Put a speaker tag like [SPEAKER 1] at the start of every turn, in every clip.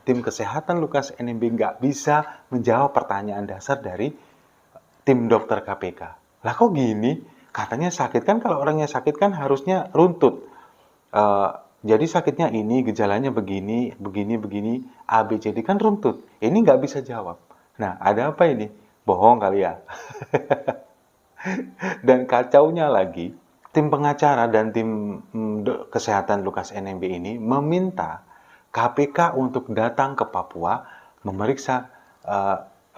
[SPEAKER 1] tim kesehatan Lukas NMB nggak bisa menjawab pertanyaan dasar dari tim dokter KPK. Lah kok gini? Katanya sakit, kan kalau orangnya sakit kan harusnya runtut. Jadi sakitnya ini, gejalanya begini, begini, A, B, C, D, kan runtut. Ini nggak bisa jawab. Nah, ada apa ini? Bohong kali ya. Dan kacaunya lagi, tim pengacara dan tim kesehatan Lukas NMB ini meminta KPK untuk datang ke Papua memeriksa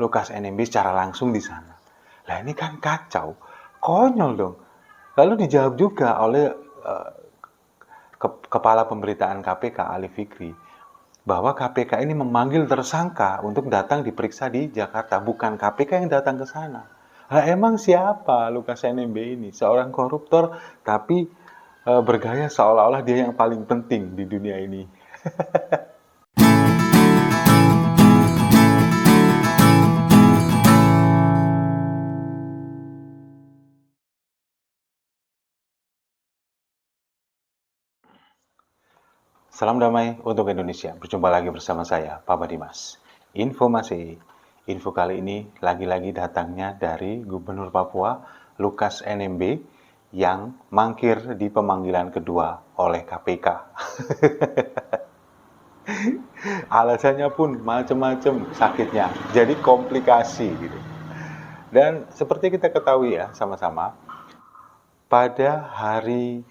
[SPEAKER 1] Lukas NMB secara langsung di sana. Lah ini kan kacau, konyol dong. Lalu dijawab juga oleh Kepala Pemberitaan KPK Ali Fikri bahwa KPK ini memanggil tersangka untuk datang diperiksa di Jakarta, bukan KPK yang datang ke sana. Lah emang siapa Lukas NMB ini? Seorang koruptor tapi bergaya seolah-olah dia yang paling penting di dunia ini. Salam damai untuk Indonesia. Berjumpa lagi bersama saya, Papa Dimas. Info kali ini lagi-lagi datangnya dari Gubernur Papua, Lukas NMB, yang mangkir di pemanggilan kedua oleh KPK. Alasannya pun macam-macam sakitnya, jadi komplikasi gitu. Dan seperti kita ketahui ya sama-sama, pada hari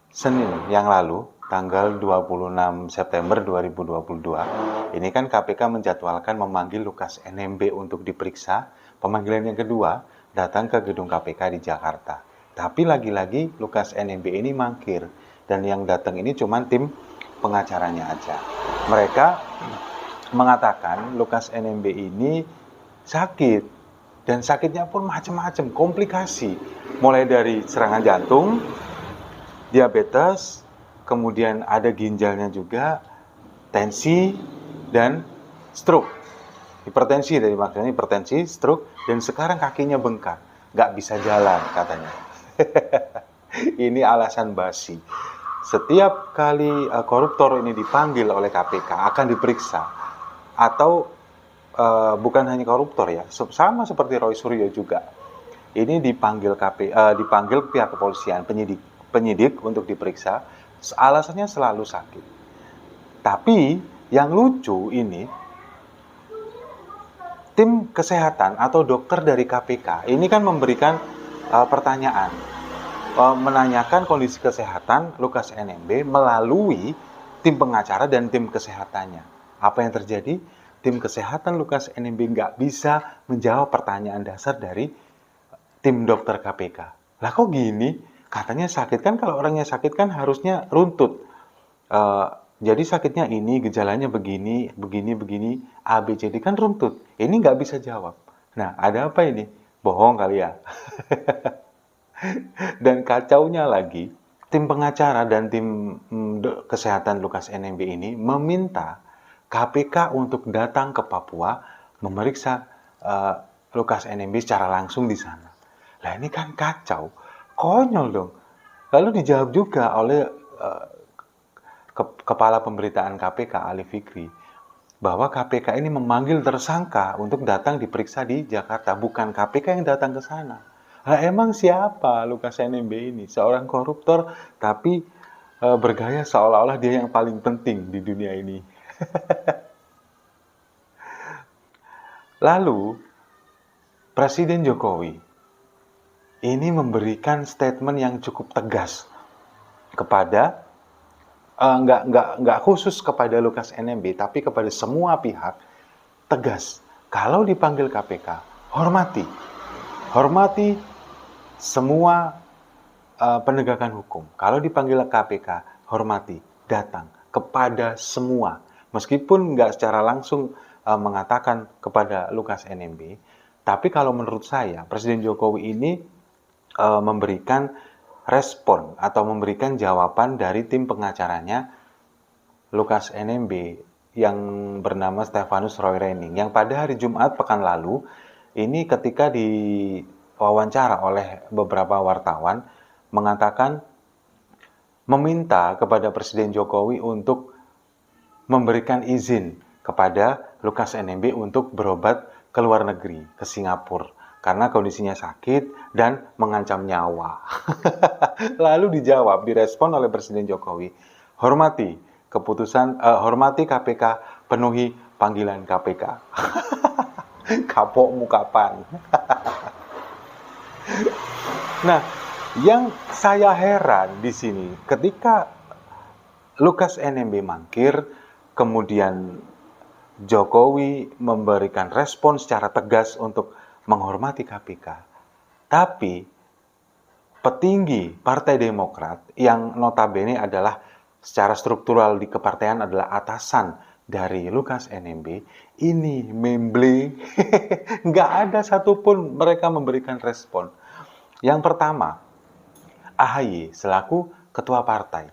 [SPEAKER 1] Senin yang lalu, tanggal 26 September 2022, ini kan KPK menjadwalkan memanggil Lukas NMB untuk diperiksa. Pemanggilan yang kedua datang ke gedung KPK di Jakarta. Tapi lagi-lagi Lukas NMB ini mangkir, dan yang datang ini cuma tim pengacaranya aja. Mereka mengatakan Lukas NMB ini sakit, dan sakitnya pun macam-macam, komplikasi. Mulai dari serangan jantung, diabetes, kemudian ada ginjalnya juga, tensi, dan stroke. Hipertensi, dari maksudnya hipertensi, stroke, dan sekarang kakinya bengkak, nggak bisa jalan katanya. Ini alasan basi. Setiap kali koruptor ini dipanggil oleh KPK akan diperiksa, atau bukan hanya koruptor ya, sama seperti Roy Suryo juga. Ini dipanggil pihak kepolisian, penyidik untuk diperiksa. Alasannya selalu sakit. Tapi yang lucu ini, tim kesehatan atau dokter dari KPK ini kan memberikan pertanyaan, menanyakan kondisi kesehatan Lukas NMB melalui tim pengacara dan tim kesehatannya. Apa yang terjadi? Tim kesehatan Lukas NMB nggak bisa menjawab pertanyaan dasar dari tim dokter KPK. Lah kok gini? Katanya sakit, kan kalau orangnya sakit kan harusnya runtut. Jadi sakitnya ini, gejalanya begini, A, B, C, D, kan runtut. Ini nggak bisa jawab. Nah, ada apa ini? Bohong kali ya. Dan kacaunya lagi, tim pengacara dan tim kesehatan Lukas NMB ini meminta KPK untuk datang ke Papua memeriksa Lukas NMB secara langsung di sana. Lah ini kan kacau, konyol dong. Lalu dijawab juga oleh Kepala Pemberitaan KPK Ali Fikri bahwa KPK ini memanggil tersangka untuk datang diperiksa di Jakarta, bukan KPK yang datang ke sana. Lah emang siapa Lukas NMB ini? Seorang koruptor tapi bergaya seolah-olah dia yang paling penting di dunia ini. Lalu Presiden Jokowi ini memberikan statement yang cukup tegas kepada nggak khusus kepada Lukas NMB, tapi kepada semua pihak. Tegas, kalau dipanggil KPK, hormati semua penegakan hukum. Kalau dipanggil KPK, hormati, datang kepada semua, meskipun nggak secara langsung mengatakan kepada Lukas NMB. Tapi kalau menurut saya, Presiden Jokowi ini memberikan respon atau memberikan jawaban dari tim pengacaranya Lukas NMB yang bernama Stefanus Roy Rening, yang pada hari Jumat pekan lalu ini ketika diwawancara oleh beberapa wartawan mengatakan meminta kepada Presiden Jokowi untuk memberikan izin kepada Lukas NMB untuk berobat ke luar negeri, ke Singapura, karena kondisinya sakit dan mengancam nyawa. Lalu dijawab, direspon oleh Presiden Jokowi, hormati hormati KPK, penuhi panggilan KPK. Kapokmu kapan? Nah, yang saya heran di sini, ketika Lukas NMB mangkir, kemudian Jokowi memberikan respon secara tegas untuk menghormati KPK. Tapi petinggi Partai Demokrat yang notabene adalah secara struktural di kepartaian adalah atasan dari Lukas NMB, ini memble, nggak ada satupun mereka memberikan respon. Yang pertama, AHY selaku ketua partai,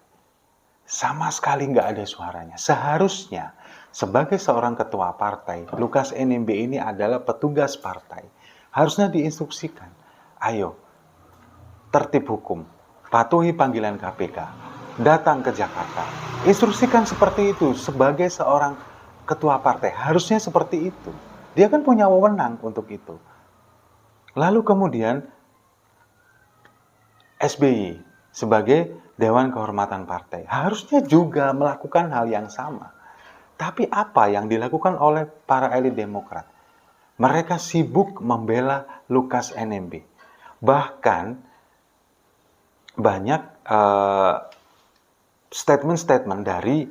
[SPEAKER 1] sama sekali nggak ada suaranya. Seharusnya sebagai seorang ketua partai, Lukas NMB ini adalah petugas partai. Harusnya diinstruksikan, ayo tertib hukum, patuhi panggilan KPK, datang ke Jakarta. Instruksikan seperti itu sebagai seorang ketua partai. Harusnya seperti itu. Dia kan punya wewenang untuk itu. Lalu kemudian SBY sebagai Dewan Kehormatan Partai harusnya juga melakukan hal yang sama. Tapi apa yang dilakukan oleh para elit Demokrat? Mereka sibuk membela Lukas NMB. Bahkan banyak statement-statement dari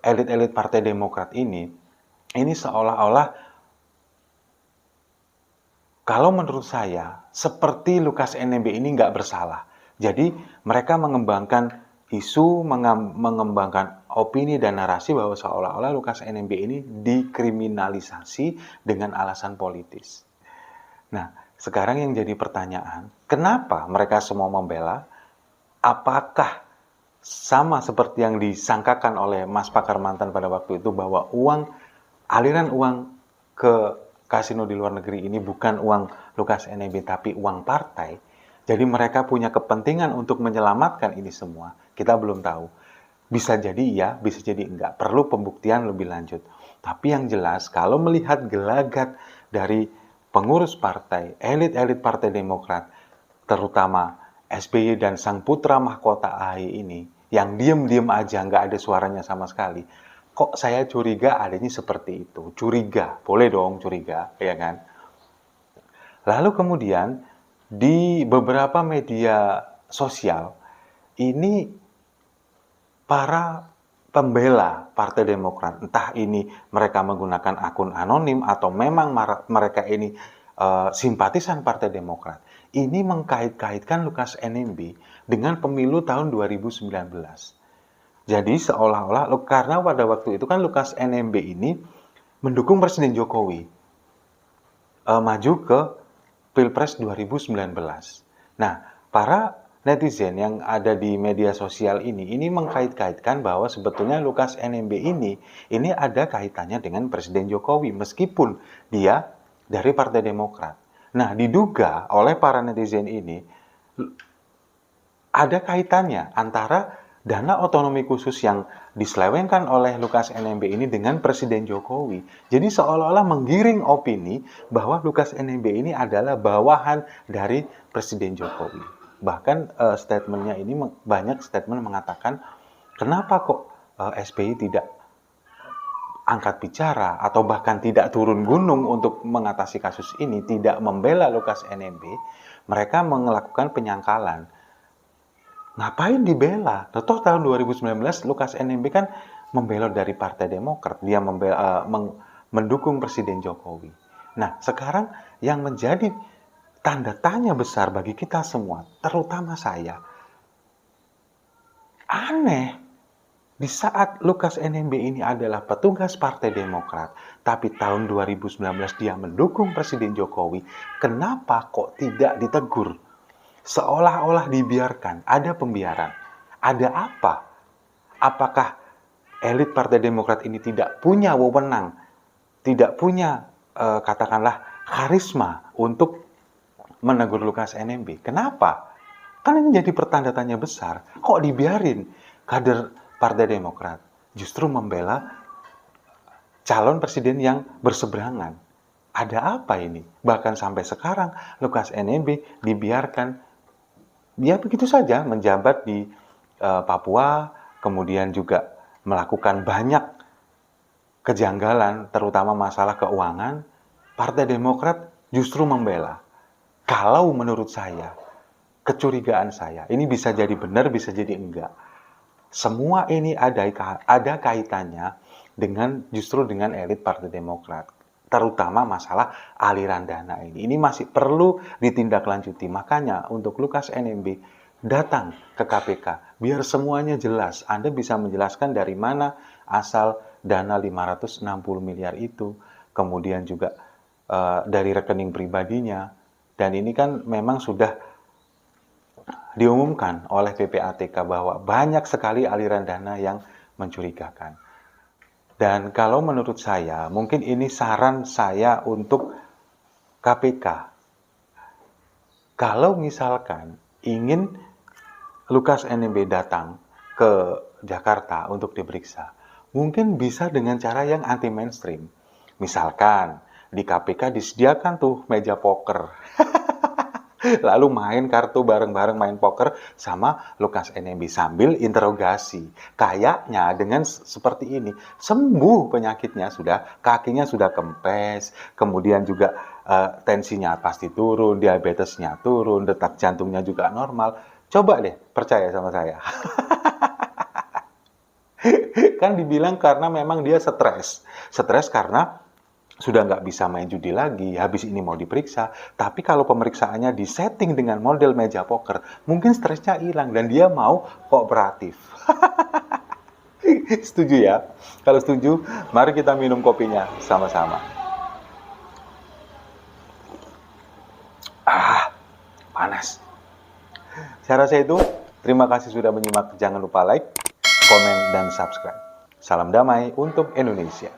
[SPEAKER 1] elit-elit Partai Demokrat ini seolah-olah, kalau menurut saya, seperti Lukas NMB ini nggak bersalah. Jadi mereka mengembangkan isu, mengembangkan opini dan narasi bahwa seolah-olah Lukas NMB ini dikriminalisasi dengan alasan politis. Nah, sekarang yang jadi pertanyaan, kenapa mereka semua membela? Apakah sama seperti yang disangkakan oleh Mas Pakar Mantan pada waktu itu, bahwa aliran uang ke kasino di luar negeri ini bukan uang Lukas NMB tapi uang partai? Jadi mereka punya kepentingan untuk menyelamatkan ini semua. Kita belum tahu. Bisa jadi iya, bisa jadi enggak. Perlu pembuktian lebih lanjut. Tapi yang jelas, kalau melihat gelagat dari pengurus partai, elit-elit Partai Demokrat, terutama SBY dan sang putra mahkota AHY ini, yang diem-diem aja, nggak ada suaranya sama sekali. Kok saya curiga adanya seperti itu? Curiga, boleh dong curiga, ya kan? Lalu kemudian, di beberapa media sosial, ini para pembela Partai Demokrat, entah ini mereka menggunakan akun anonim atau memang mereka ini simpatisan Partai Demokrat, ini mengkait-kaitkan Lukas NMB dengan pemilu tahun 2019. Jadi seolah-olah, karena pada waktu itu kan Lukas NMB ini mendukung Presiden Jokowi maju ke Pilpres 2019. Nah, para netizen yang ada di media sosial ini mengkait-kaitkan bahwa sebetulnya Lukas NMB ini ada kaitannya dengan Presiden Jokowi meskipun dia dari Partai Demokrat. Nah, diduga oleh para netizen ini ada kaitannya antara dana otonomi khusus yang diselewengkan oleh Lukas NMB ini dengan Presiden Jokowi. Jadi seolah-olah menggiring opini bahwa Lukas NMB ini adalah bawahan dari Presiden Jokowi. Bahkan statementnya ini banyak statement mengatakan, kenapa kok SBY tidak angkat bicara atau bahkan tidak turun gunung untuk mengatasi kasus ini, tidak membela Lukas NMB, mereka melakukan penyangkalan. Ngapain dibela? Toh tahun 2019 Lukas NMB kan membelot dari Partai Demokrat, dia mendukung Presiden Jokowi. Nah, sekarang yang menjadi tanda tanya besar bagi kita semua, terutama saya, aneh, di saat Lukas NMB ini adalah petugas Partai Demokrat, tapi tahun 2019 dia mendukung Presiden Jokowi, kenapa kok tidak ditegur? Seolah-olah dibiarkan, ada pembiaran. Ada apa? Apakah elit Partai Demokrat ini tidak punya wewenang, tidak punya katakanlah karisma untuk menegur Lukas NMB? Kenapa? Kan ini jadi pertanda tanya besar. Kok dibiarin kader Partai Demokrat justru membela calon presiden yang berseberangan. Ada apa ini? Bahkan sampai sekarang Lukas NMB dibiarkan dia begitu saja menjabat di Papua, kemudian juga melakukan banyak kejanggalan, terutama masalah keuangan. Partai Demokrat justru membela. Kalau menurut saya, kecurigaan saya, ini bisa jadi benar, bisa jadi enggak. Semua ini ada kaitannya justru dengan elit Partai Demokrat. Terutama masalah aliran dana ini. Ini masih perlu ditindaklanjuti. Makanya untuk Lukas NMB datang ke KPK biar semuanya jelas. Anda bisa menjelaskan dari mana asal dana 560 miliar itu, kemudian juga dari rekening pribadinya. Dan ini kan memang sudah diumumkan oleh PPATK bahwa banyak sekali aliran dana yang mencurigakan. Dan kalau menurut saya, mungkin ini saran saya untuk KPK. Kalau misalkan ingin Lukas NMB datang ke Jakarta untuk diperiksa, mungkin bisa dengan cara yang anti mainstream. Misalkan di KPK disediakan tuh meja poker. Lalu main kartu bareng-bareng main poker sama Lukas NMB sambil interogasi. Kayaknya dengan seperti ini sembuh penyakitnya sudah, kakinya sudah kempes, kemudian juga tensinya pasti turun, diabetesnya turun, detak jantungnya juga normal. Coba deh percaya sama saya. Kan dibilang karena memang dia stres. Stres karena sudah nggak bisa main judi lagi, habis ini mau diperiksa. Tapi kalau pemeriksaannya disetting dengan model meja poker, mungkin stresnya hilang dan dia mau kooperatif. Setuju ya? Kalau setuju, mari kita minum kopinya sama-sama. Panas. Saya rasa itu. Terima kasih sudah menyimak. Jangan lupa like, komen, dan subscribe. Salam damai untuk Indonesia.